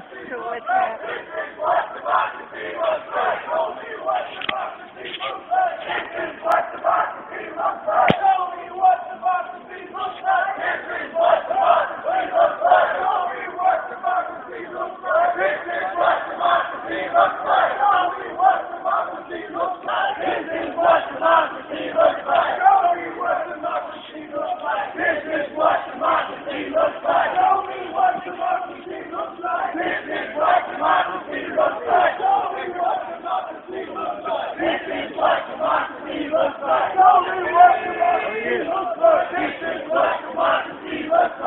to what's happening.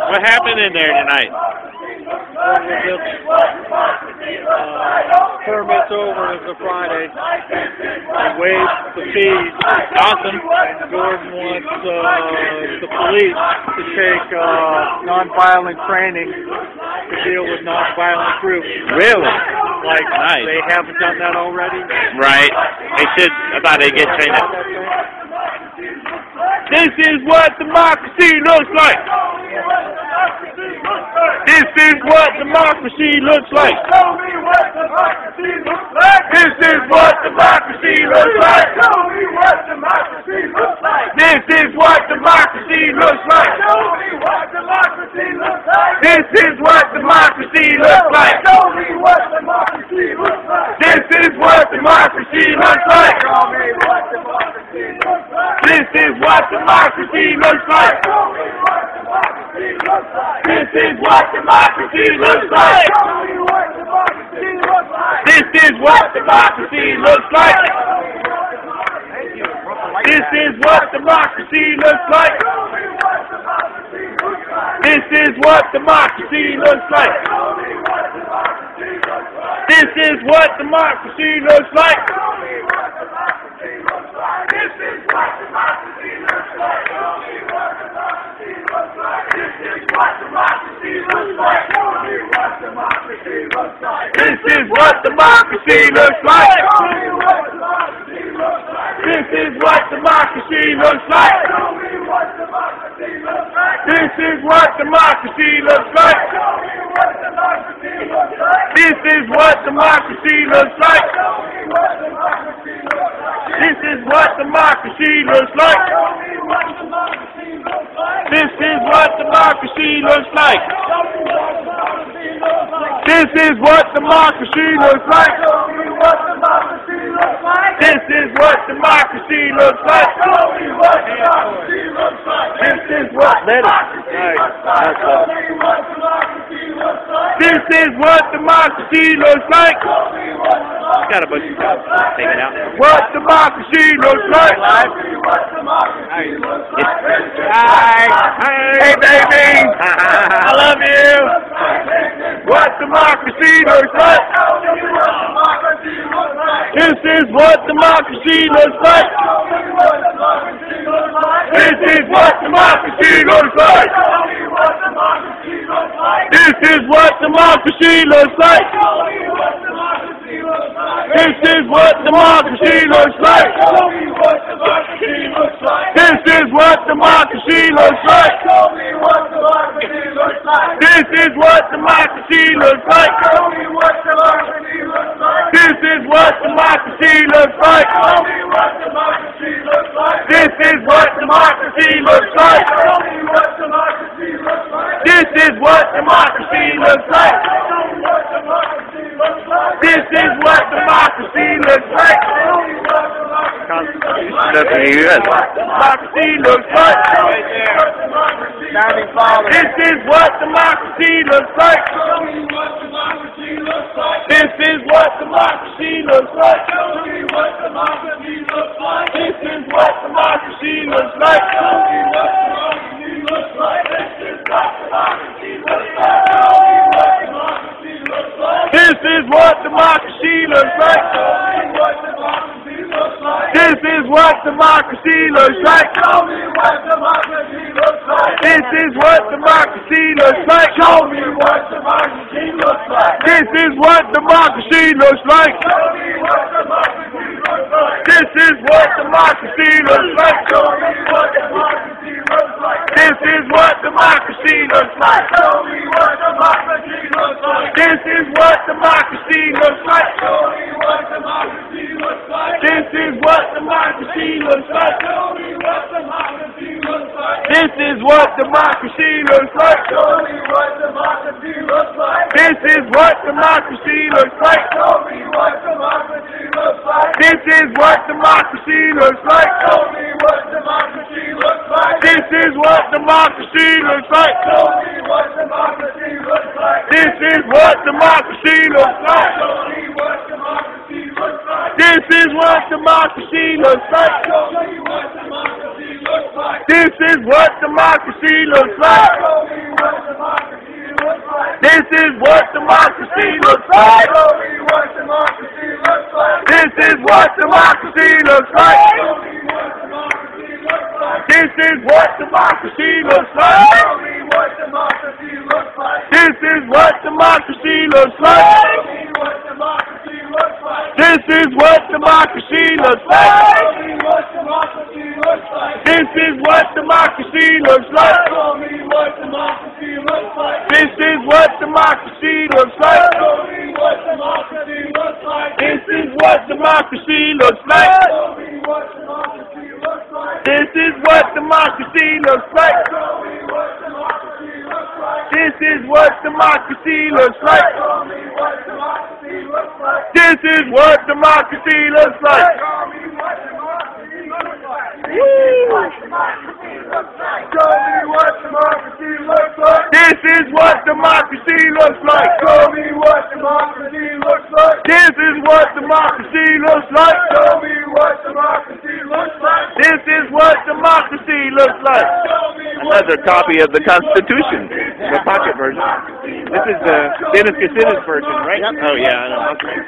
What happened in there tonight? Permits over as a Friday. They waived the fees. Awesome. And Gordon wants the police to take nonviolent training to deal with nonviolent groups. Really? Like, nice. They haven't done that already? Right. They should. I thought they'd get trained up. This is what democracy looks like. This is what democracy looks like. Show me what democracy looks like. This is what democracy looks like. Show me what democracy looks like. This is what democracy looks like. Show me what democracy looks like. This is what democracy looks like. Show me what democracy looks like. This is what democracy looks like. Show me what democracy looks like. This is what democracy looks like. Show me what democracy looks like. This is what democracy looks like. Show me what democracy looks like. This is what democracy looks like. This is what democracy looks like. This is what democracy looks like. This is what democracy looks like. This is what democracy looks like. This is what democracy looks like. Show me what democracy looks like. This is what democracy looks like. Show me what democracy looks like. This is what democracy looks like. Show me what democracy looks like. This is what democracy looks like. Show me what democracy looks like. This is what democracy looks like. Show me what democracy looks like. This is what democracy looks like. Show me what democracy looks like. This is what democracy looks like. Show me what democracy looks like. This is what democracy looks like. Show me what democracy looks like. This is what democracy looks like. Show me what democracy looks like. This is what democracy looks like. Show me what democracy looks like. This is what democracy looks like. Show me what democracy Got a bunch of stuff. Take it out. What democracy looks like. Show me what democracy looks like. Hi. Hey, baby. I love you. What democracy looks like. Show me what democracy looks like. This is what democracy looks like. Show me what democracy looks like. This is what democracy looks like. Show me what democracy looks like. This is what democracy looks like. Show me what democracy looks like. This is what democracy looks like. Show me what democracy looks like. This is what democracy looks like. Show me what democracy looks like. This is what democracy looks like. Show me what democracy looks like. This is what democracy looks like. Show me what democracy looks like. This is what democracy looks like. Show me what democracy looks like. This is what democracy looks like. Show me what democracy looks like. This is what democracy looks like. Show me what democracy looks like. Democracy looks like. Right there. Founding fathers. This is what democracy looks like. Show me what democracy looks like. This is what democracy looks like. Show me what democracy looks like. This is what democracy looks like. Show me what democracy looks like. This is what democracy looks like. Show me what democracy looks like. This is what democracy looks like. Show me what democracy looks like. This is what democracy looks like. Show me what democracy looks like. This is what democracy looks like. Show me what democracy looks like. This is what democracy looks like. Show me what democracy looks like. This is what democracy looks like. Show me what democracy looks like. This is what democracy looks like. Show me what democracy looks like. This is what looks like. Show me what democracy looks like. This is what democracy looks like. Show me what democracy looks like. This is what democracy looks like. Show me what democracy looks like. This is what democracy looks like. Show me what democracy looks like. This is what democracy looks like. Show me what democracy looks like. This is what democracy looks like. Show me what democracy looks like. This is what democracy looks like. Show me what democracy looks like. This is what democracy looks like. Show me what democracy looks like. This is what democracy looks like. Show me what democracy looks like. This is what democracy looks like. Show me what democracy looks like. This is what democracy looks like. Show me what democracy looks like. This is what democracy looks like. Show me what democracy looks like. This is what democracy looks like. Show me what democracy looks like. This is what democracy looks like. Show me what democracy looks like. This is what democracy looks like. Show me what democracy looks like. This is what democracy looks like. Show me what democracy looks like. This is what democracy looks like. Show me what democracy looks like. This is what democracy looks like. Show me what democracy looks like. This is what democracy looks like. Show me what democracy looks like. This is what democracy looks like. Show me what democracy looks like. Woo! Show me what democracy looks like. This is what democracy looks like. Show me what democracy looks like. This is what democracy looks like. Show me what democracy looks like. This is what democracy looks like. Another copy of the Constitution, the pocket version. This is the Dennis Kucin's version, right? Yep. Oh yeah, I know. Okay.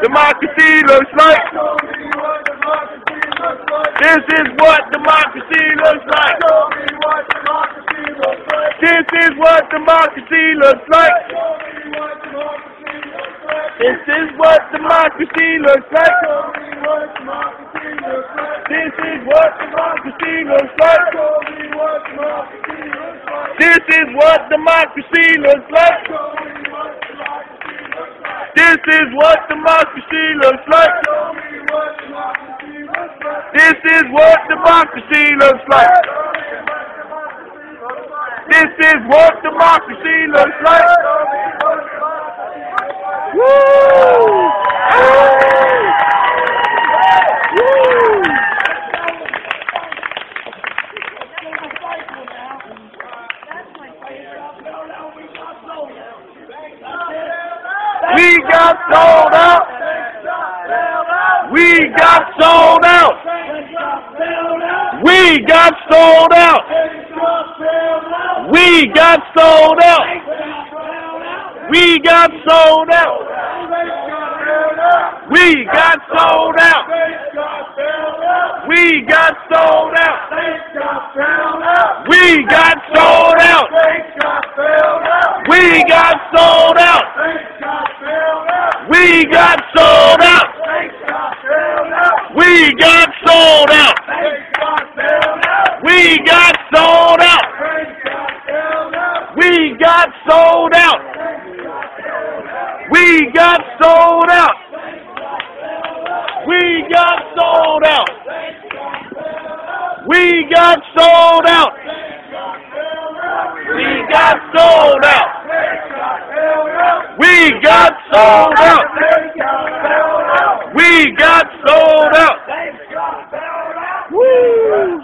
Democracy looks like. Show me what democracy looks like. This is what democracy looks like. Show me what democracy looks like. This is what democracy looks like. Show me what democracy looks like. This is what democracy looks like. Show me what democracy looks like. This is what democracy looks like. Show me what democracy looks like. This is what democracy looks like. Show me what democracy looks like. This is what democracy looks like. Show me what democracy looks like. This is what democracy looks like. This is what democracy looks like. Woo! Woo! We got sold out. We got sold out. We got sold out. We got sold out. We got sold out. We got sold out. We got sold out. We got sold out. We got sold out. We got sold out. We got sold out. We got sold out. We got sold out. We got sold out. We got sold out. We got sold out. We got sold out. We got sold out. We got sold out. Woo!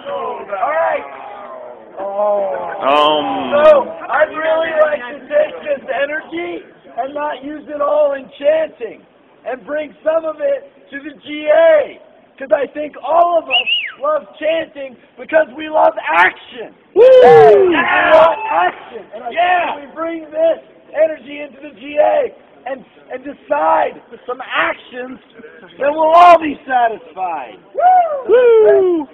So, I'd really like to take this energy and not use it all in chanting and bring some of it to the GA. Because I think all of us love chanting because we love action. Woo! We want action. And I think if we bring this energy into the GA and decide some actions, then we'll all be satisfied. Woo! Woo!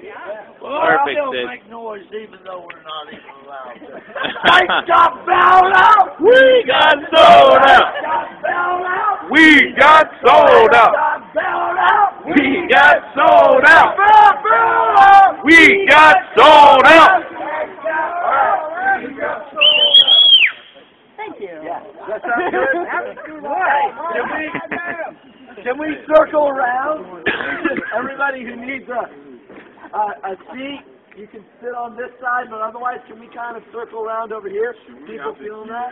Perfect, Sid. Make noise even though we're not even allowed to. Lights got fouled out! We got sold out. Got fouled out! We got sold out. Got fouled out! We got sold out. Fouled out! We got sold out. Thank you. Yeah. Does that sound good? Right. Can we circle around? Everybody who needs a seat, you can sit on this side, but otherwise, can we kind of circle around over here? People feeling that?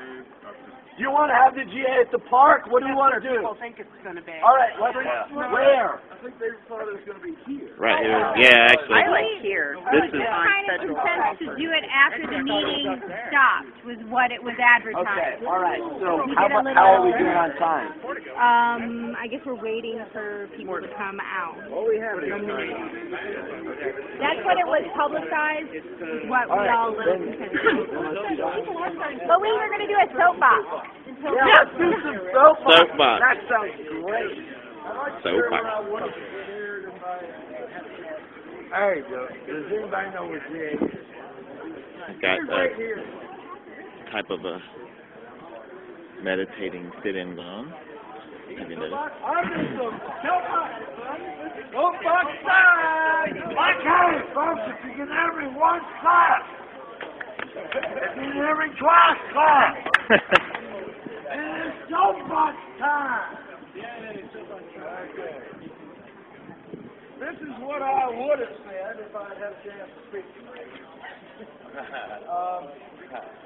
Do you want to have the GA at the park? What do you want to do? People think it's going to be. All right, let's where? I think they thought it was going to be here. Right here. Yeah, actually. I like here. This is kind of consensus to do it after the meeting stopped was what it was advertised. Okay, all right. So how are we doing on time? I guess we're waiting for people to come out. Well, we have it. That's what it was publicized, is what we all listened to. But we were going to do a soapbox. Yeah, let's do some soapbox. Soapbox. That sounds great. Soapbox. There you go. Does anybody know where GA is? Got type of a meditating sit-in on. Have you noticed? Soapbox time! My God, folks, if you get every one class, if you get every class. It's soapbox time! This is what I would have said if I had a chance to speak.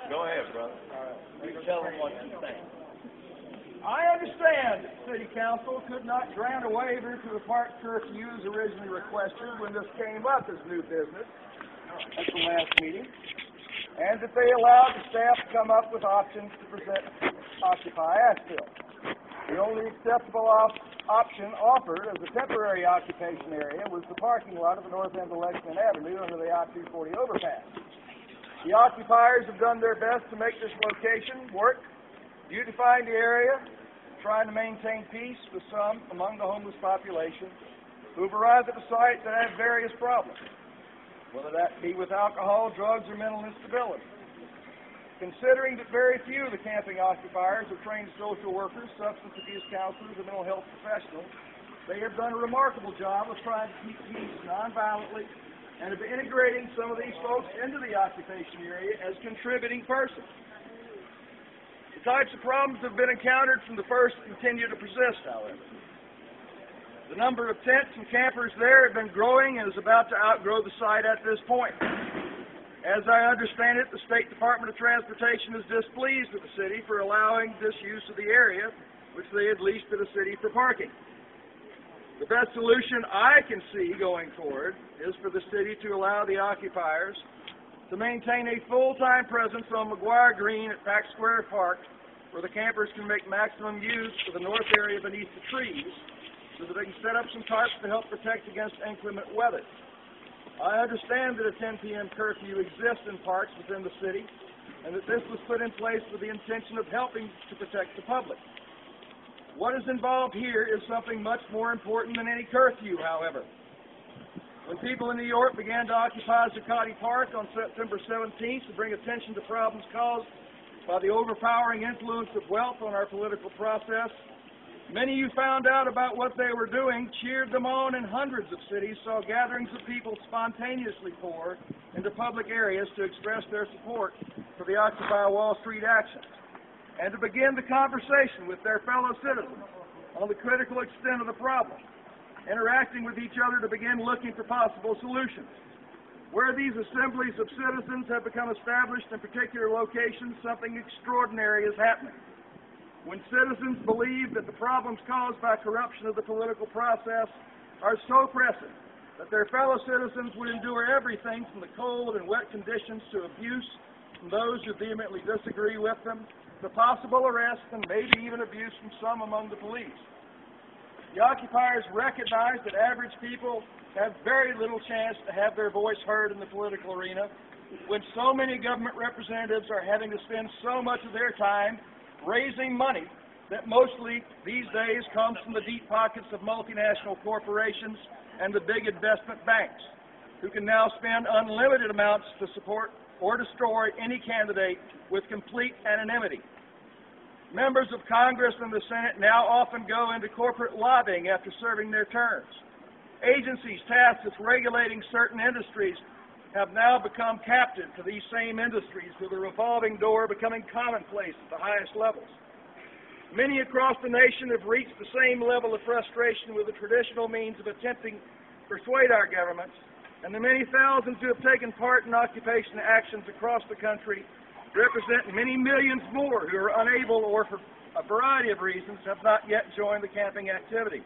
Go ahead, brother. All right, you tell them what you think. I understand that City Council could not grant a waiver to the park curfew as originally requested when this came up as new business at the last meeting, and that they allowed the staff to come up with options to present Occupy Asheville. The only acceptable option offered as a temporary occupation area was the parking lot of the north end of Lexington Avenue under the I-240 overpass. The occupiers have done their best to make this location work, beautifying the area, trying to maintain peace with some among the homeless population who have arrived at the site that have various problems, whether that be with alcohol, drugs, or mental instability. Considering that very few of the camping occupiers are trained social workers, substance abuse counselors, or mental health professionals, they have done a remarkable job of trying to keep peace nonviolently and of integrating some of these folks into the occupation area as contributing persons. The types of problems that have been encountered from the first continue to persist, however. The number of tents and campers there have been growing and is about to outgrow the site at this point. As I understand it, the State Department of Transportation is displeased with the city for allowing this use of the area, which they had leased to the city for parking. The best solution I can see going forward is for the city to allow the occupiers to maintain a full-time presence on McGuire Green at Pack Square Park, where the campers can make maximum use of the north area beneath the trees, so that they can set up some tarps to help protect against inclement weather. I understand that a 10 p.m. curfew exists in parks within the city, and that this was put in place with the intention of helping to protect the public. What is involved here is something much more important than any curfew, however. When people in New York began to occupy Zuccotti Park on September 17th to bring attention to problems caused by the overpowering influence of wealth on our political process, many who found out about what they were doing cheered them on, and hundreds of cities saw gatherings of people spontaneously pour into public areas to express their support for the Occupy Wall Street actions and to begin the conversation with their fellow citizens on the critical extent of the problem, interacting with each other to begin looking for possible solutions. Where these assemblies of citizens have become established in particular locations, something extraordinary is happening. When citizens believe that the problems caused by corruption of the political process are so pressing that their fellow citizens would endure everything from the cold and wet conditions to abuse from those who vehemently disagree with them, to possible arrest and maybe even abuse from some among the police. The occupiers recognize that average people have very little chance to have their voice heard in the political arena when so many government representatives are having to spend so much of their time raising money that mostly these days comes from the deep pockets of multinational corporations and the big investment banks, who can now spend unlimited amounts to support or destroy any candidate with complete anonymity. Members of Congress and the Senate now often go into corporate lobbying after serving their terms. Agencies tasked with regulating certain industries have now become captive to these same industries, with a revolving door becoming commonplace at the highest levels. Many across the nation have reached the same level of frustration with the traditional means of attempting to persuade our governments, and the many thousands who have taken part in occupation actions across the country represent many millions more who are unable, or for a variety of reasons, have not yet joined the camping activity.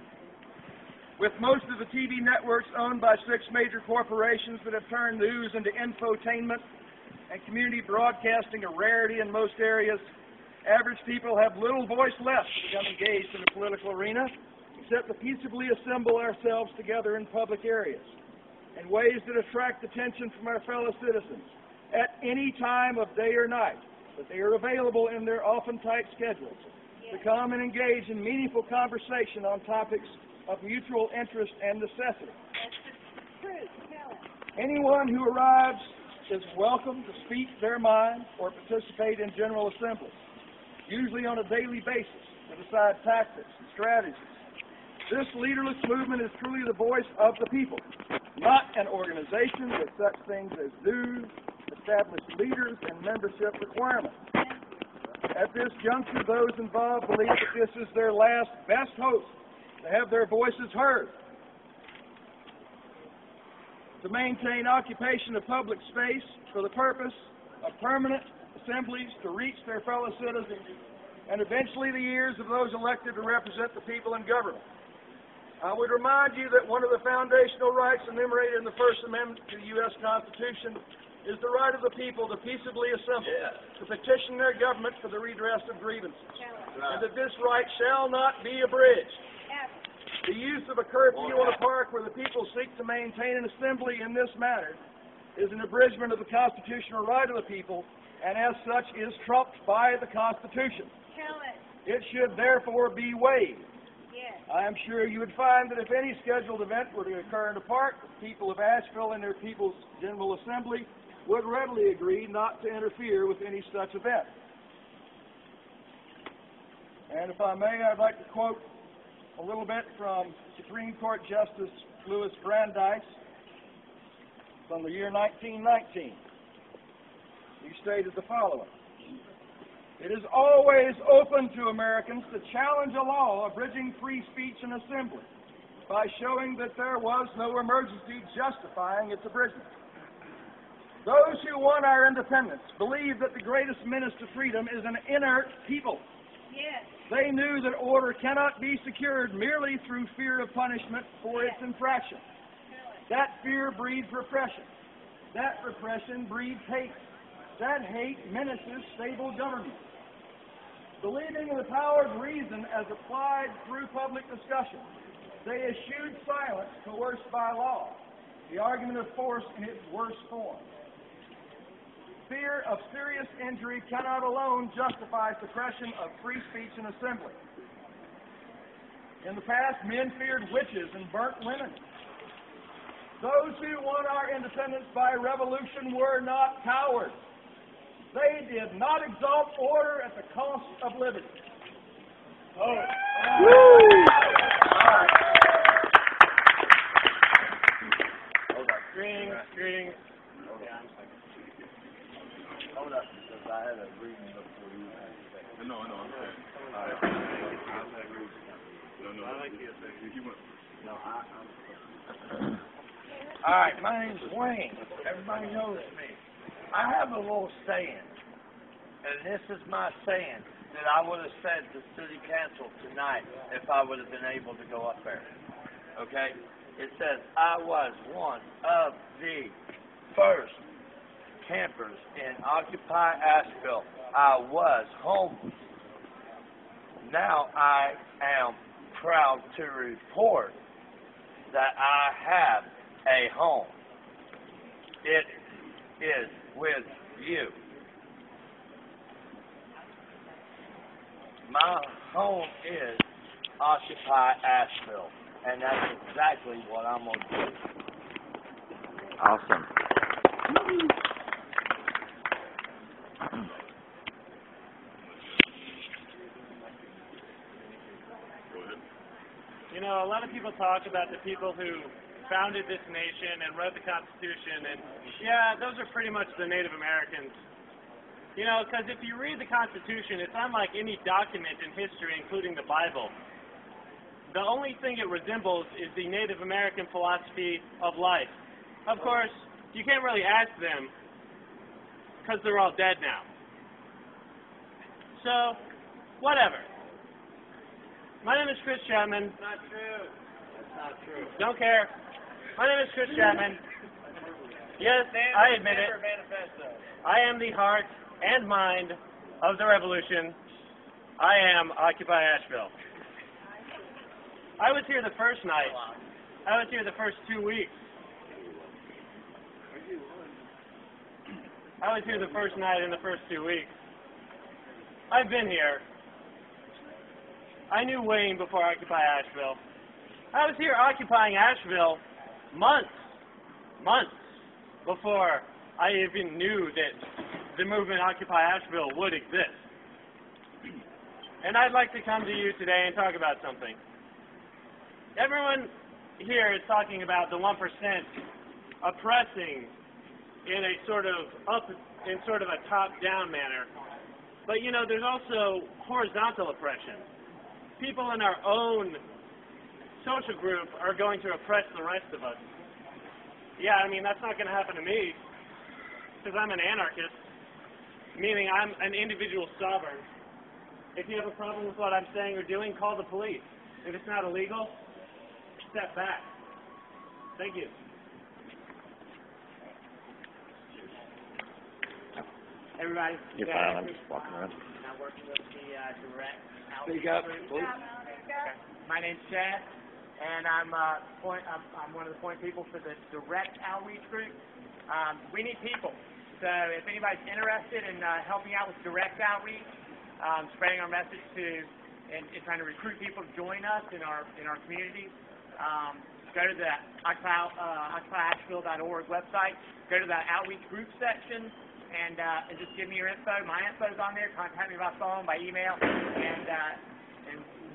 With most of the TV networks owned by 6 major corporations that have turned news into infotainment and community broadcasting a rarity in most areas, average people have little voice left to become engaged in the political arena, except to peaceably assemble ourselves together in public areas in ways that attract attention from our fellow citizens at any time of day or night, that they are available in their often tight schedules to come and engage in meaningful conversation on topics of mutual interest and necessity. Anyone who arrives is welcome to speak their mind or participate in general assemblies, usually on a daily basis, to decide tactics and strategies. This leaderless movement is truly the voice of the people, not an organization with such things as dues, established leaders, and membership requirements. At this juncture, those involved believe that this is their last best hope to have their voices heard. To maintain occupation of public space for the purpose of permanent assemblies to reach their fellow citizens and eventually the ears of those elected to represent the people in government. I would remind you that one of the foundational rights enumerated in the First Amendment to the U.S. Constitution is the right of the people to peaceably assemble, to petition their government for the redress of grievances, and that this right shall not be abridged. The use of a curfew on a park where the people seek to maintain an assembly in this manner is an abridgment of the constitutional right of the people, and as such is trumped by the Constitution. It should therefore be waived. I am sure you would find that if any scheduled event were to occur in the park, the people of Asheville and their People's General Assembly would readily agree not to interfere with any such event. And if I may, I'd like to quote a little bit from Supreme Court Justice Louis Brandeis from the year 1919. He stated the following: "It is always open to Americans to challenge a law abridging free speech and assembly by showing that there was no emergency justifying its abridgment. Those who won our independence believed that the greatest menace to freedom is an inert people. They knew that order cannot be secured merely through fear of punishment for its infraction. That fear breeds repression. That repression breeds hate. That hate menaces stable government. Believing in the power of reason as applied through public discussion, they eschewed silence coerced by law, the argument of force in its worst form. Fear of serious injury cannot alone justify suppression of free speech and assembly. In the past, men feared witches and burnt women. Those who won our independence by revolution were not cowards. They did not exalt order at the cost of liberty." Oh. Woo! All right. Hold up. Greetings. Hold up, because I had a reading before you had to say. No, I'm saying. All right. No, I like you. No, I'm. All right, my name's Wayne. Everybody knows me. I have a little saying, and this is my saying that I would have said to City Council tonight if I would have been able to go up there. Okay? It says, "I was one of the first campers in Occupy Asheville. I was homeless. Now I am proud to report that I have a home. It is with you. My home is Occupy Asheville, and that's exactly what I'm going to do." Awesome. You know, a lot of people talk about the people who founded this nation and wrote the Constitution, and yeah, those are pretty much the Native Americans. You know, because if you read the Constitution, it's unlike any document in history, including the Bible. The only thing it resembles is the Native American philosophy of life. Of course, you can't really ask them, because they're all dead now. So, whatever. My name is Chris Chapman. It's not true. That's not true. Don't care. My name is Chris Chapman. Yes, I admit it. I am the heart and mind of the revolution. I am Occupy Asheville. I was here the first night. I was here the first 2 weeks. I was here the first night in the first 2 weeks. I've been here. I knew Wayne before Occupy Asheville. I was here occupying Asheville months before I even knew that the movement Occupy Asheville would exist. And I'd like to come to you today and talk about something. Everyone here is talking about the 1% oppressing in a sort of a top-down manner. But you know, there's also horizontal oppression. People in our own social group are going to oppress the rest of us. Yeah, I mean, that's not going to happen to me, because I'm an anarchist, meaning I'm an individual sovereign. If you have a problem with what I'm saying or doing, call the police. If it's not illegal, step back. Thank you. Everybody. You're fine. I'm just walking around. I'm working with the direct Speak up, please. My name's Chad, and I'm one of the point people for the direct outreach group. We need people. So if anybody's interested in helping out with direct outreach, spreading our message and trying to recruit people to join us in our communities, go to the OccupyAsheville.org website, go to the outreach group section, and just give me your info. My info's on there. Contact me by phone, by email, and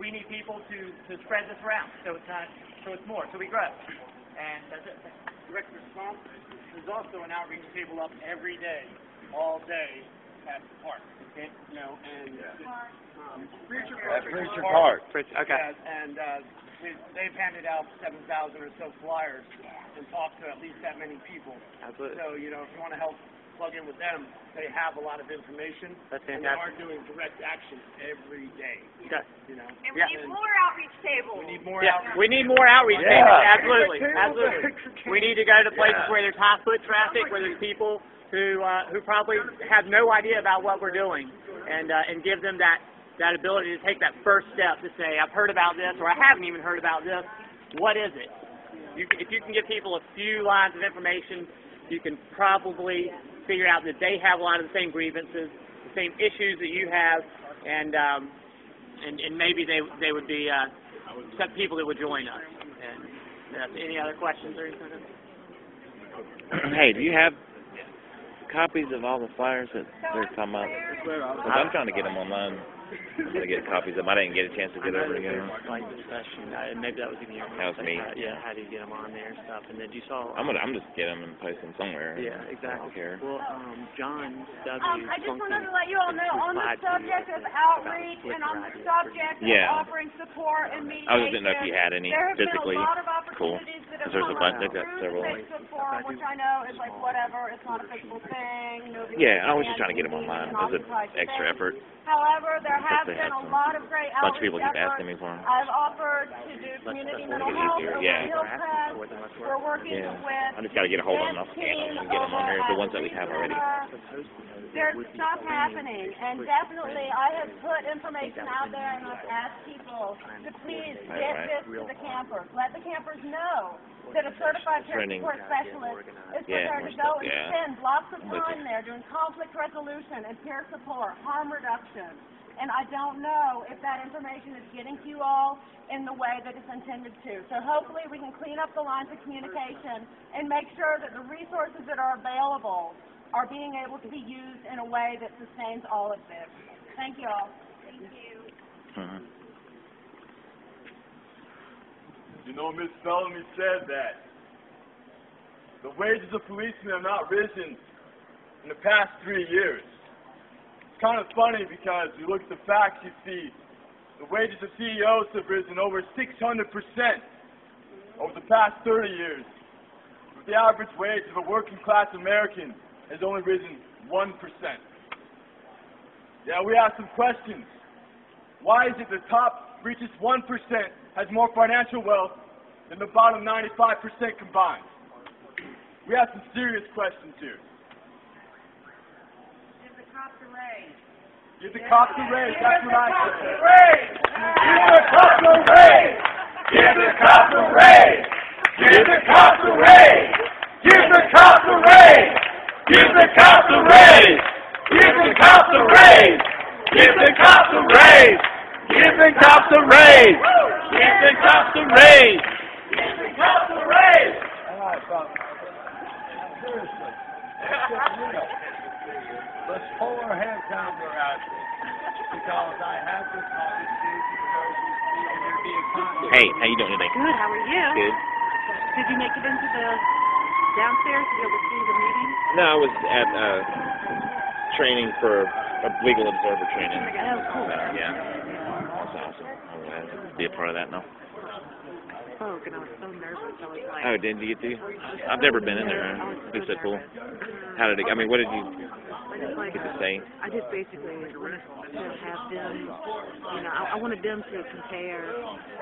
we need people to spread this around. So it's more. So we grow. And that's it. Direct response. There's also an outreach table up every day, all day at the park. Okay, you know, and Preacher Park. Okay. Yeah, and they've handed out 7,000 or so flyers and talked to at least that many people. Absolutely. So you know, if you want to help plug in with them, they have a lot of information. That's and fantastic. they are doing direct action every day. Okay. You know. And we need more outreach tables. We need more outreach. We need more outreach. Yeah. Absolutely. We need to go to places where there's high foot traffic, where there's people who probably have no idea about what we're doing, and give them that ability to take that first step to say, I've heard about this, or I haven't even heard about this. What is it? If you can give people a few lines of information, you can probably figure out that they have a lot of the same grievances, the same issues that you have, and maybe they would be some people that would join us. And any other questions or anything? Hey, do you have copies of all the flyers that they're talking about? Because I'm trying to get them online. I'm going to get copies of them. I didn't get a chance to get over again. Like discussion, maybe that was even your That was me. How do you get them on there and stuff? And then you saw. I'm just get them and post them somewhere. Yeah, exactly. I don't care. Well, John W. I just wanted to let you all know, on the subject of outreach and on the subject of offering support and mediation, I just didn't know if you had any physically. There have been a lot of Cool. opportunities that have There's a come bunch. up They've got through several. the Facebook forum, which I know is like whatever, it's not a physical thing. Nobody Yeah, I was just can trying to get them online. It was an occupied extra space. effort. However, there have They been had a some lot of great bunch of outreach people keep efforts. asking me for them. I've offered to do community mental health over Yeah. Hillcrest. We're working Yeah. with I just got to get a hold of them. I'll scan them and get them on there. The ones that we have already. There's stuff happening, and definitely I have put information out there, and I've asked people to please get this to the campers. Let the campers know that a certified peer support specialist is prepared to go and spend lots of time there doing conflict resolution and peer support, harm reduction. And I don't know if that information is getting to you all in the way that it's intended to. So hopefully we can clean up the lines of communication and make sure that the resources that are available are being able to be used in a way that sustains all of this. Thank you all. Thank you. You know, Miss Bellamy said that the wages of policemen have not risen in the past 3 years. It's kind of funny because you look at the facts, you see the wages of CEOs have risen over 600% over the past 30 years. But the average wage of a working class American has only risen 1%. Yeah, we ask some questions. Why is it the top richest 1% has more financial wealth than the bottom 95% combined? We have some serious questions here. Give the cops a raise. Give the cops a raise. That's what I say. Give the cops a raise. Give the cops a raise. Give the cops a raise. Give the cops a raise. Give the cops a raise. Give the cops a raise. Give the cops a raise. Give the cops a raise. Give the cops a raise. All right, folks. Seriously. Let's pull our heads down for us because I have this conversation. Hey, how you doing today? Good, how are you? Good. Did you make it into the downstairs to be able to see the meeting? No, I was at training for a legal observer training. Oh, cool. Yeah. That's awesome. I'm glad to be a part of that now. Oh, and I was so nervous. I was like... Oh, did you get to? I've never been in there. It was so cool. How did it, I mean, what did you get to say? I just basically wanted to have them, you know, I wanted them to compare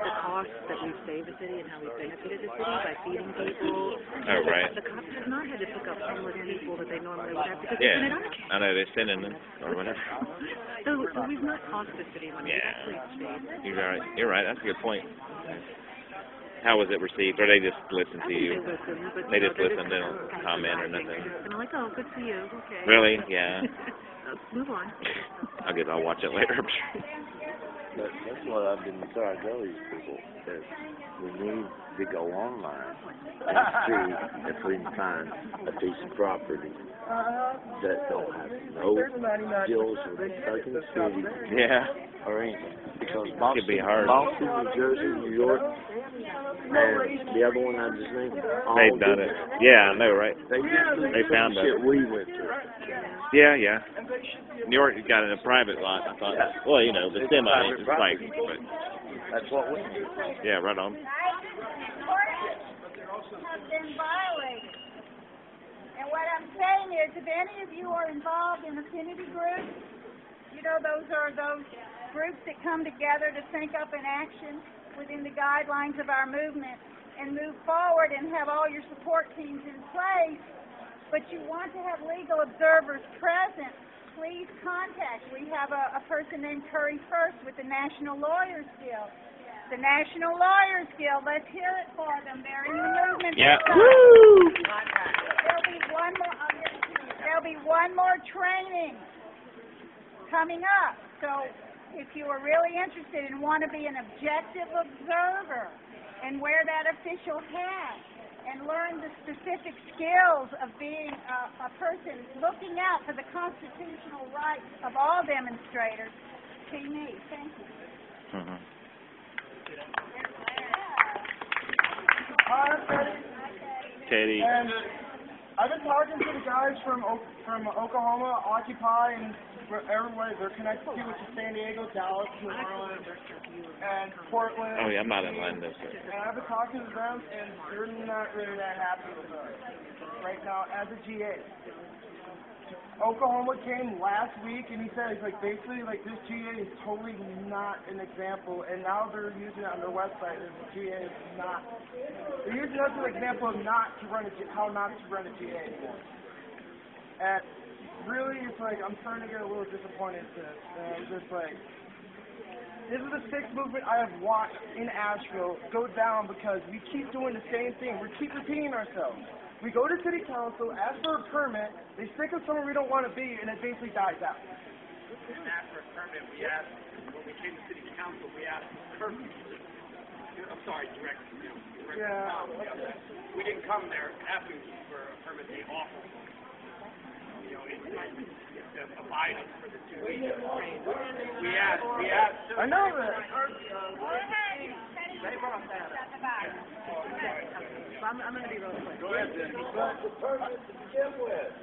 the costs that we've saved the city and how we've benefited the city by feeding people. Oh, right. The cops have not had to pick up homeless people that they normally would have because Yeah, they've been in our case. I know they're sending them or whatever. So we've not cost the city money. Yeah. Actually, it's saved. You're right. You're right. That's a good point. How was it received? Or they just listened to you? They just listened, they don't comment or nothing. And I'm like, oh, good for you. Okay. Really? Yeah. Let's move on. I guess I'll watch it later. That's what I've been trying to tell these people, that we need to go online and see if we can find a piece of property that don't have no deals with fucking city or anything. Because Boston, Boston, New Jersey, New York, and the other one I just named, they've done it. Yeah, I know, right? They found it. Shit we went through. Yeah, yeah. New York got in a private lot. I thought, well, you know, the semi, it's like, but that's what we do. Yeah, right on. Have been violated. And what I'm saying is, if any of you are involved in affinity groups, you know, those are those groups that come together to think up an action within the guidelines of our movement and move forward and have all your support teams in place, but you want to have legal observers present, please contact. We have a person named Curry First with the National Lawyers Guild. The National Lawyers Guild, let's hear it for them. They're in the movement. Yeah. Woo! There'll be one more, I'll give it to you. There'll be one more training coming up. So if you are really interested and want to be an objective observer and wear that official hat and learn the specific skills of being a person looking out for the constitutional rights of all demonstrators, see me. Thank you. Mm-hmm. Hi, Teddy. And I've been talking to the guys from Oklahoma, Occupy, and everywhere they're connected to, which is San Diego, Dallas, New Orleans, and Portland. Oh, yeah, I'm not in London. And I've been talking to them, and they're not really that happy with us right now as a GA. Oklahoma came last week, and he said, he's like, basically, like, this GA is totally not an example, and now they're using it on their website as a GA is not. They're using us as an example of how not to run a GA anymore. And really, it's like, I'm starting to get a little disappointed to this. And I'm just like, this is the sixth movement I have watched in Asheville go down because we keep doing the same thing. We keep repeating ourselves. We go to city council, ask for a permit, they stick us somewhere we don't want to be, and it basically dies out. We didn't ask for a permit. We asked, when we came to city council, we asked for I'm sorry, direct. Yeah. We didn't come there asking for a permit. They offered. You know, it's abide us for the 2 weeks. We asked. I know that. I'm going to be real quick. Go ahead, then.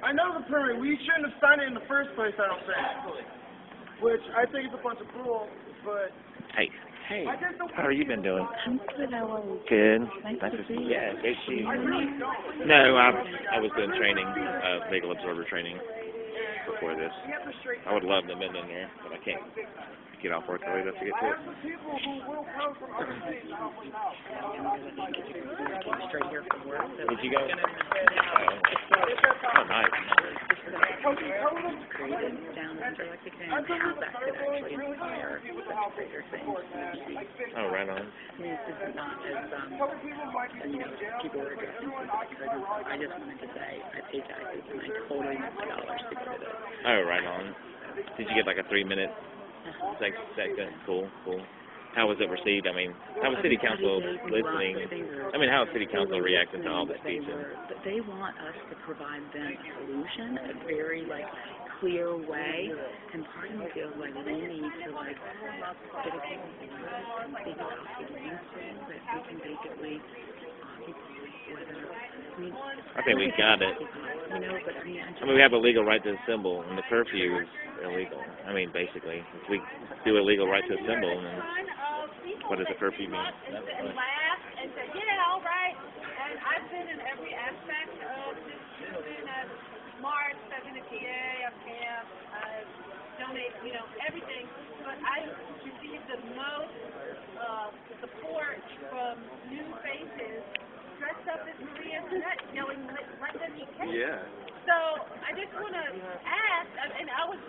I know the permit. We shouldn't have signed it in the first place, I don't think. Which I think is a bunch of bull, but... Hey, how are you been doing? Good. Nice to see you. Yeah, great to see you. No, I was doing training, legal observer training before this. I would love to have been in there, but I can't get off work early enough to get to it. Did you go? Oh, nice. Down under like the can, how that could actually inspire greater things. Oh, right on. I mean, this is not as, people are addressing people because I just wanted to say I paid taxes and I totally missed my dollars to get it. Oh, right on. Did you get like a 3-minute segment? Cool. How was it received? I mean, how was City Council listening? I mean, how is City Council reacting to all the speeches? They want us to provide them a solution, a very, clear way, and part of me feels like we need to, get a people and think about solutions that we can basically I think we got it. I mean, we have a legal right to assemble, and the curfew is illegal. I mean, basically, if we do a legal right to assemble, then what does the curfew mean? And laugh and say, yeah, all right. And I've been in every aspect of this movement. I've marched, I've been a PA, I've camped, I've donated, everything. But I received the most support from new faces dressed up as Maria Antoinette, yelling, let them eat cake. Yeah. So I just want to ask, and Helen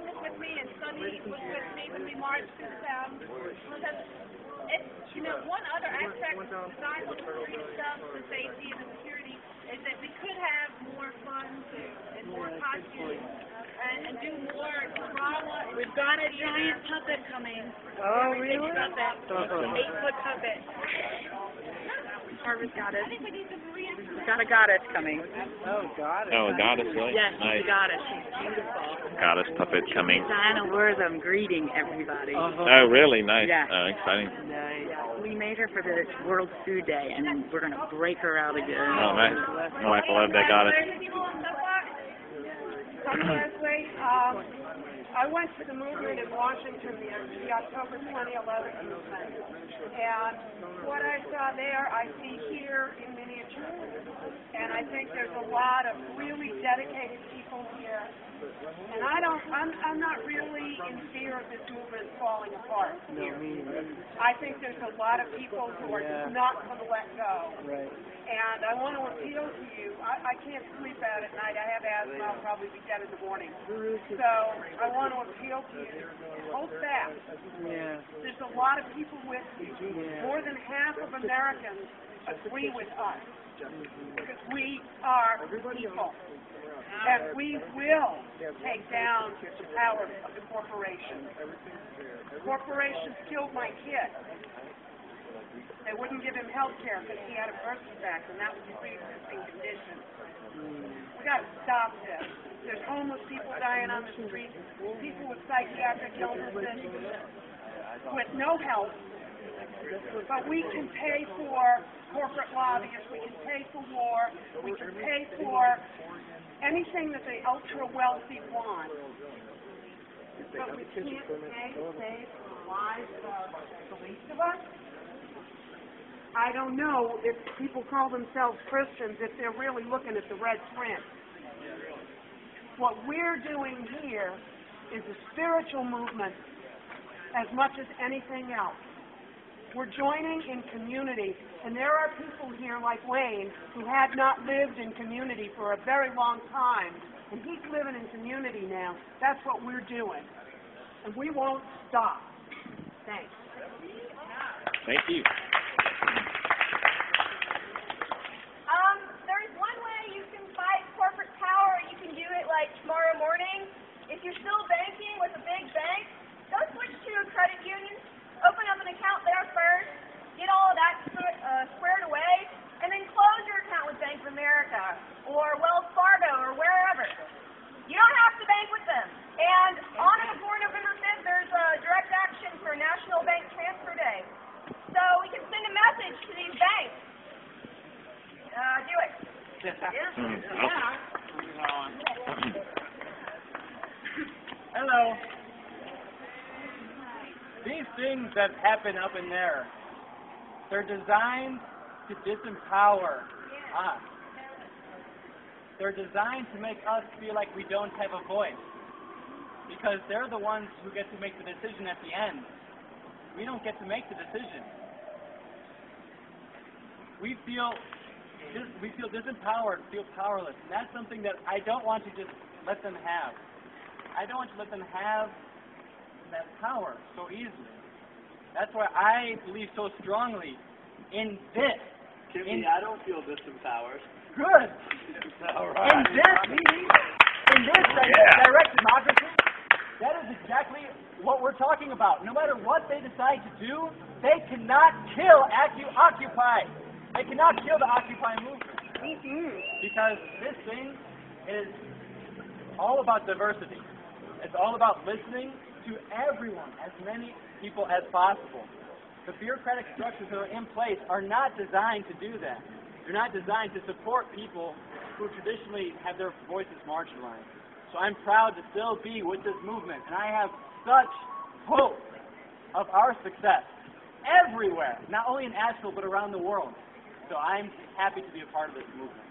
was with me, and Sunny was with me when we marched through town. One other aspect besides the free stuff, the safety and the security, is that we could have more fun and more costumes and do more drama. We've got a giant puppet coming. Oh, really? Puppet, 8-foot puppet. Harvest goddess. I think we need some Maria. We've got a goddess coming. Oh, a goddess, really? Yes, nice. she's a goddess. She's beautiful. Goddess puppet coming. Diana Wortham greeting everybody. Oh, really? Nice. Yeah. Exciting. Nice. We made her for the World Food Day, and we're going to break her out again. Oh, nice. My wife will love that goddess. I went to the movement in Washington, the October 2011 movement, and what I saw there, I see here in miniature, and I think there's a lot of really dedicated people here, and I'm not really in fear of this movement falling apart. I think there's a lot of people who are just not going to let go. And I want to appeal to you. I can't sleep at night. I have asthma. I'll probably be dead in the morning. So I want to appeal to you. Hold fast. There's a lot of people with you. More than half of Americans agree with us. Because we are people. And we will take down the power of the corporations. Corporations killed my kid. They wouldn't give him health care because he had a birth defect, and that was a pre-existing condition. We got to stop this. There's homeless people dying on the street, people with psychiatric illnesses, with no help. But we can pay for corporate lobbyists, we can pay for war, we can pay for anything that the ultra-wealthy want. But we can't save the lives of the least of us. I don't know if people call themselves Christians if they're really looking at the red print. What we're doing here is a spiritual movement as much as anything else. We're joining in community, and there are people here like Wayne who had not lived in community for a very long time, and he's living in community now. That's what we're doing, and we won't stop. Thanks. Thank you. There's one way you can fight corporate power, and you can do it like tomorrow morning. If you're still banking with a big bank, go switch to a credit union. Open up an account there first. Get all of that squared away, and then close your account with Bank of America or Wells Fargo or wherever. You don't have to bank with them. And on or before November 5th, there's a direct action for National Bank Transfer Day. So we can send a Hello. These things that happen up in there, they're designed to disempower us. They're designed to make us feel like we don't have a voice. Because they're the ones who get to make the decision at the end. We don't get to make the decision. We feel disempowered, feel powerless, and that's something that I don't want to just let them have. I don't want to let them have that power so easily. That's why I believe so strongly in this. Timmy, I don't feel disempowered. Good. All right. In this direct democracy, that is exactly what we're talking about. No matter what they decide to do, they cannot kill Occupy. They cannot kill the Occupy movement. Because this thing is all about diversity. It's all about listening to everyone, as many people as possible. The bureaucratic structures that are in place are not designed to do that. They're not designed to support people who traditionally have their voices marginalized. So I'm proud to still be with this movement, and I have such hope of our success everywhere, not only in Asheville, but around the world. So I'm happy to be a part of this movement.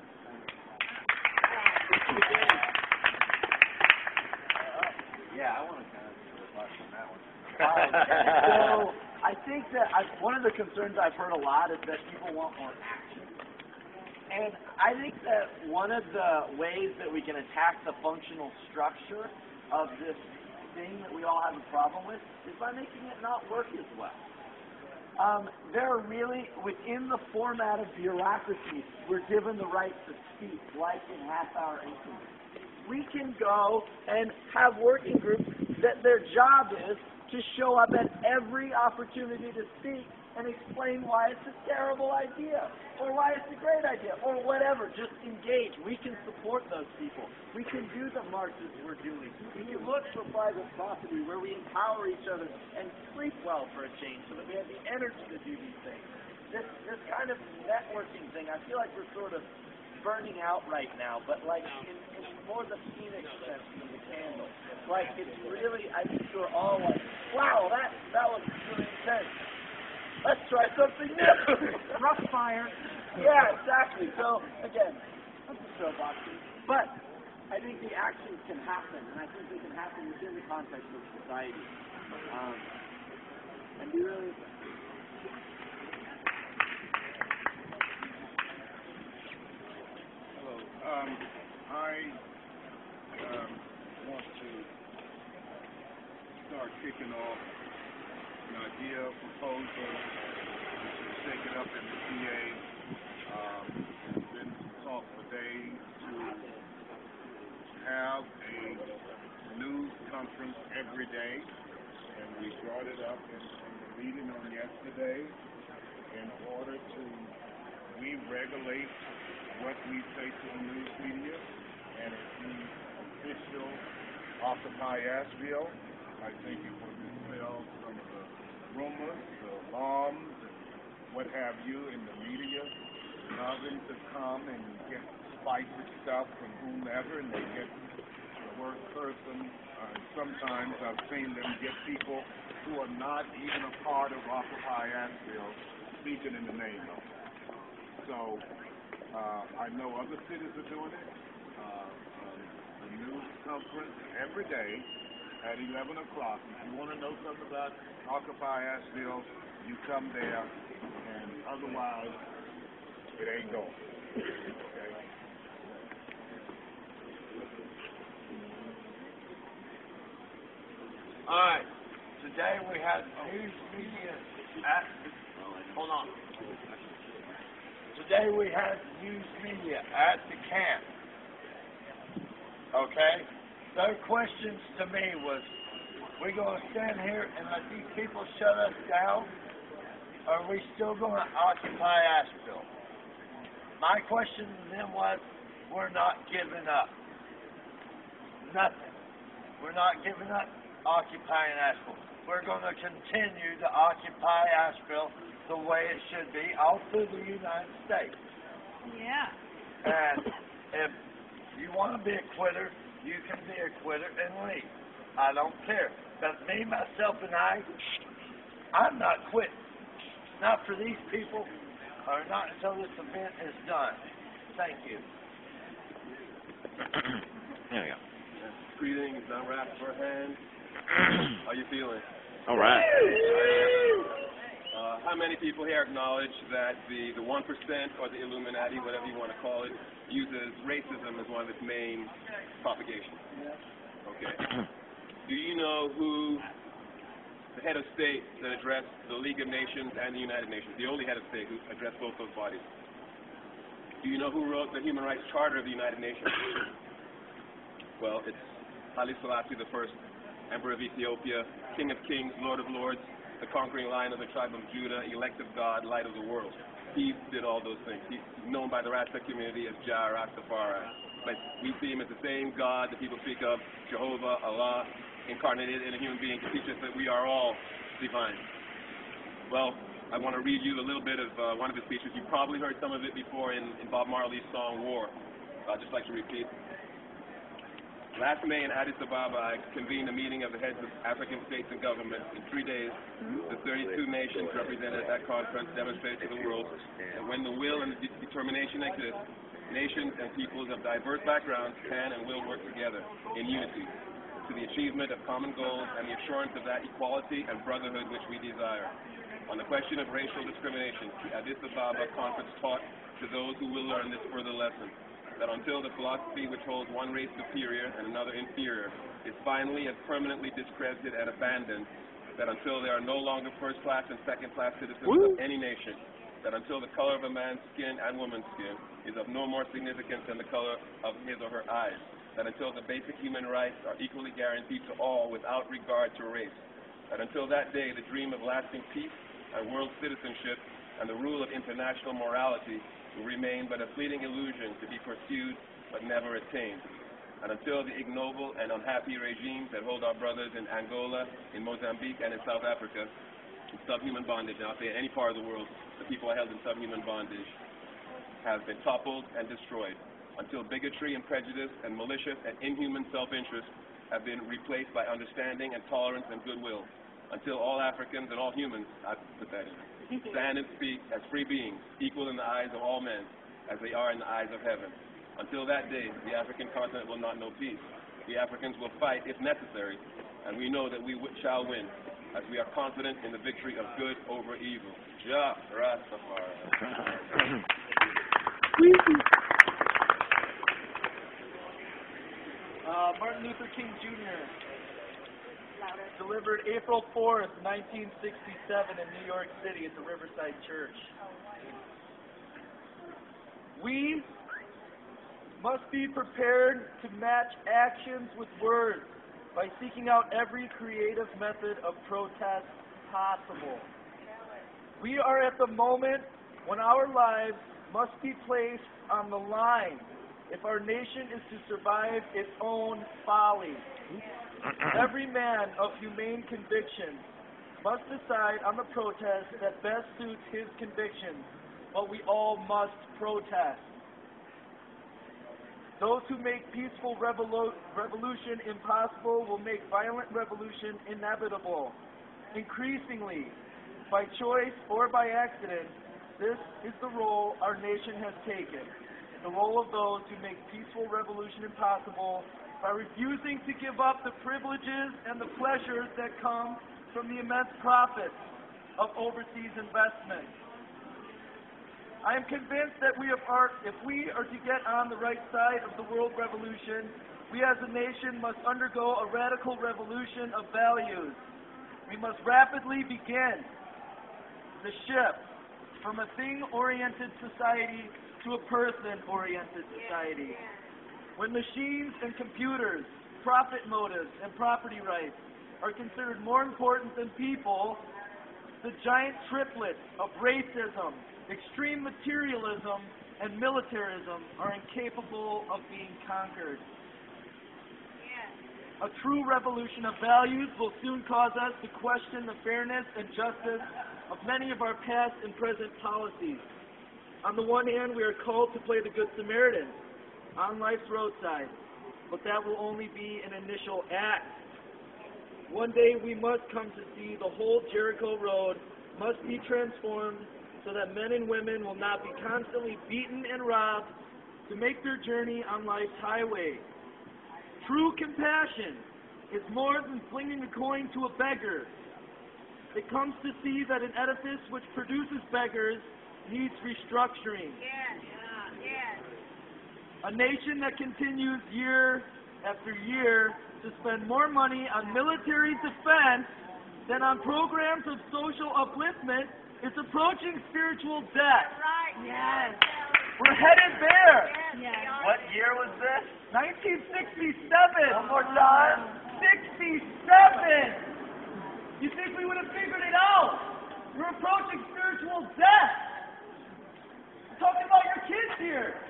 Yeah, I want to kind of reflect on that one. So I think that one of the concerns I've heard a lot is that people want more action. And I think that one of the ways that we can attack the functional structure of this thing that we all have a problem with is by making it not work as well. There are really, within the format of bureaucracy, we're given the right to speak, like in half-hour increments. We can go and have working groups that their job is to show up at every opportunity to speak and explain why it's a terrible idea, or why it's a great idea, or whatever. Just engage. We can support those people. We can do the marches we're doing. We can look for private property where we empower each other and sleep well for a change so that we have the energy to do these things. This kind of networking thing, I feel like we're sort of burning out right now, but like in more the phoenix sense than the candle. Like it's really, I think we're all like, wow, that was really intense. Let's try something new. Rough fire. Yeah, exactly. So, again, that's a showboxing. But I think the actions can happen, and I think they can happen within the context of society. And be really... Hello. I want to start kicking off an idea, proposal, to shake it up in the PA. Been talk for days to have a news conference every day, and we brought it up in the meeting on yesterday in order to re-regulate what we say to the news media, and if the official Occupy Asheville, I think it will dispel some of the rumors, the alarms, and what have you in the media, nothing to come and get spicy stuff from whomever, and they get the worst person. Sometimes I've seen them get people who are not even a part of Occupy Asheville speaking in the name of it. So I know other cities are doing it. The news conference every day at 11 o'clock. If you want to know something about Occupy Asheville, you come there, and otherwise, it ain't going. Okay? All right. Today we had news media at... Hold on. Today we had news media at the camp. Okay? Their questions to me was, we going to stand here and let these people shut us down? Or are we still going to occupy Asheville? My question to them was, we're not giving up. Nothing. We're not giving up occupying Asheville. We're going to continue to occupy Asheville the way it should be all through the United States. Yeah. And If you want to be a quitter, you can be a quitter and leave. I don't care. But me, myself, and I'm not quitting. Not for these people, or not until this event is done. Thank you. There we go. Greetings, I'm Rap for Hand. How you feeling? All right. How many people here acknowledge that the 1% or the Illuminati, whatever you want to call it, uses racism as one of its main propagations? Okay. Do you know who the head of state that addressed the League of Nations and the United Nations, the only head of state who addressed both those bodies? Do you know who wrote the Human Rights Charter of the United Nations? Well, it's Haile Selassie I, Emperor of Ethiopia, King of Kings, Lord of Lords, the conquering lion of the tribe of Judah, elect of God, light of the world. He did all those things. He's known by the Rasta community as Jah Rastafari. But we see him as the same God that people speak of, Jehovah, Allah, incarnated in a human being to teach us that we are all divine. Well, I want to read you a little bit of one of his speeches. You've probably heard some of it before in Bob Marley's song War. I'd just like to repeat. Last May in Addis Ababa, I convened a meeting of the heads of African states and governments. In 3 days, the 32 nations represented at that conference demonstrated to the world that when the will and the determination exist, nations and peoples of diverse backgrounds can and will work together in unity to the achievement of common goals and the assurance of that equality and brotherhood which we desire. On the question of racial discrimination, the Addis Ababa conference taught to those who will learn this further lesson, that until the philosophy which holds one race superior and another inferior is finally and permanently discredited and abandoned, that until there are no longer first-class and second-class citizens of any nation, that until the color of a man's skin and woman's skin is of no more significance than the color of his or her eyes, that until the basic human rights are equally guaranteed to all without regard to race, that until that day the dream of lasting peace and world citizenship and the rule of international morality will remain but a fleeting illusion to be pursued but never attained. And until the ignoble and unhappy regimes that hold our brothers in Angola, in Mozambique, and in South Africa in subhuman bondage, and I'll say in any part of the world, the people are held in subhuman bondage, have been toppled and destroyed. Until bigotry and prejudice and malicious and inhuman self-interest have been replaced by understanding and tolerance and goodwill. Until all Africans and all humans, I put that in, stand and speak as free beings, equal in the eyes of all men, as they are in the eyes of heaven. Until that day, the African continent will not know peace. The Africans will fight if necessary, and we know that we shall win, as we are confident in the victory of good over evil. Jah Rastafari. Martin Luther King Jr. delivered April 4th, 1967 in New York City at the Riverside Church. We must be prepared to match actions with words by seeking out every creative method of protest possible. We are at the moment when our lives must be placed on the line if our nation is to survive its own folly. Every man of humane conviction must decide on the protest that best suits his convictions, but we all must protest. Those who make peaceful revolution impossible will make violent revolution inevitable. Increasingly, by choice or by accident, this is the role our nation has taken. The role of those who make peaceful revolution impossible by refusing to give up the privileges and the pleasures that come from the immense profits of overseas investment. I am convinced that if we are to get on the right side of the world revolution, we as a nation must undergo a radical revolution of values. We must rapidly begin the shift from a thing-oriented society to a person-oriented society. When machines and computers, profit motives, and property rights are considered more important than people, the giant triplets of racism, extreme materialism, and militarism are incapable of being conquered. A true revolution of values will soon cause us to question the fairness and justice of many of our past and present policies. On the one hand, we are called to play the Good Samaritan. on life's roadside, but that will only be an initial act. One day we must come to see the whole Jericho Road must be transformed so that men and women will not be constantly beaten and robbed to make their journey on life's highway. True compassion is more than flinging a coin to a beggar. It comes to see that an edifice which produces beggars needs restructuring. A nation that continues year after year to spend more money on military defense than on programs of social upliftment is approaching spiritual death. Yes. We're headed there. Yes. What year was this? 1967. One more time. 67. You think we would have figured it out? We're approaching spiritual death. I'm talking about your kids here.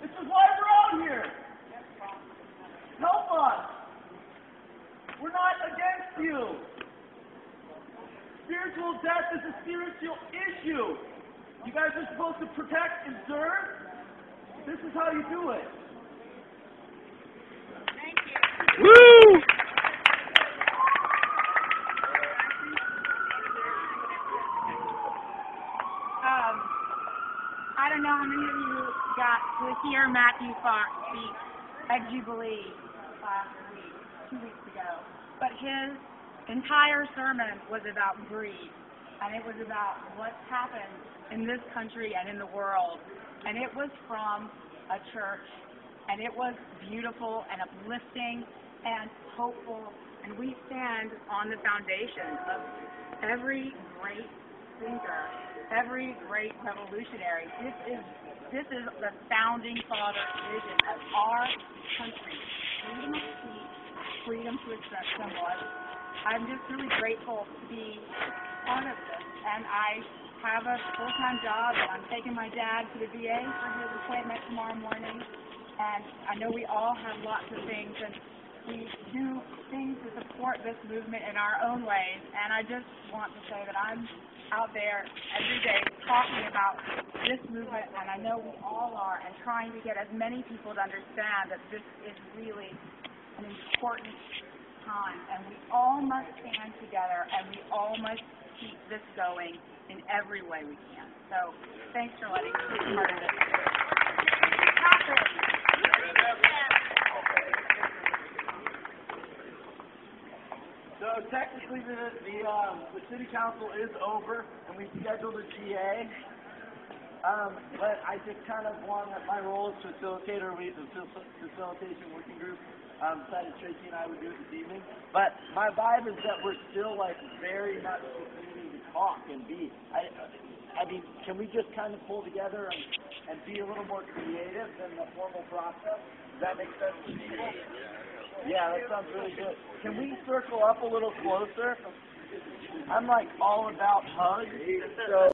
This is why we're out here. Help us. We're not against you. Spiritual death is a spiritual issue. You guys are supposed to protect and serve. This is how you do it. Thank you. Woo! I don't know how many of you got to hear Matthew Fox speak at Jubilee last week, 2 weeks ago, but his entire sermon was about greed, and it was about what's happened in this country and in the world, and it was from a church, and it was beautiful and uplifting and hopeful, and we stand on the foundation of every great thinker, every great revolutionary. This is the founding father's vision of our country. Freedom of speech, freedom to express someone. I'm just really grateful to be part of this. And I have a full-time job, and I'm taking my dad to the VA for his appointment tomorrow morning. And I know we all have lots of things, and we do things to support this movement in our own ways. And I just want to say that I'm out there every day talking about this movement, and I know we all are, and trying to get as many people to understand that this is really an important time, and we all must stand together, and we all must keep this going in every way we can. So thanks for letting me be part of this. So technically the city council is over, and we scheduled a GA. But I just kind of want my role as facilitator, the facilitation working group. Decided Tracy and I would do it this evening. But my vibe is that we're still like very much needing to talk and be. I mean, can we just kind of pull together and be a little more creative than the formal process? Does that make sense to people? Yeah, that sounds really good. Can we circle up a little closer? I'm like all about hugs. So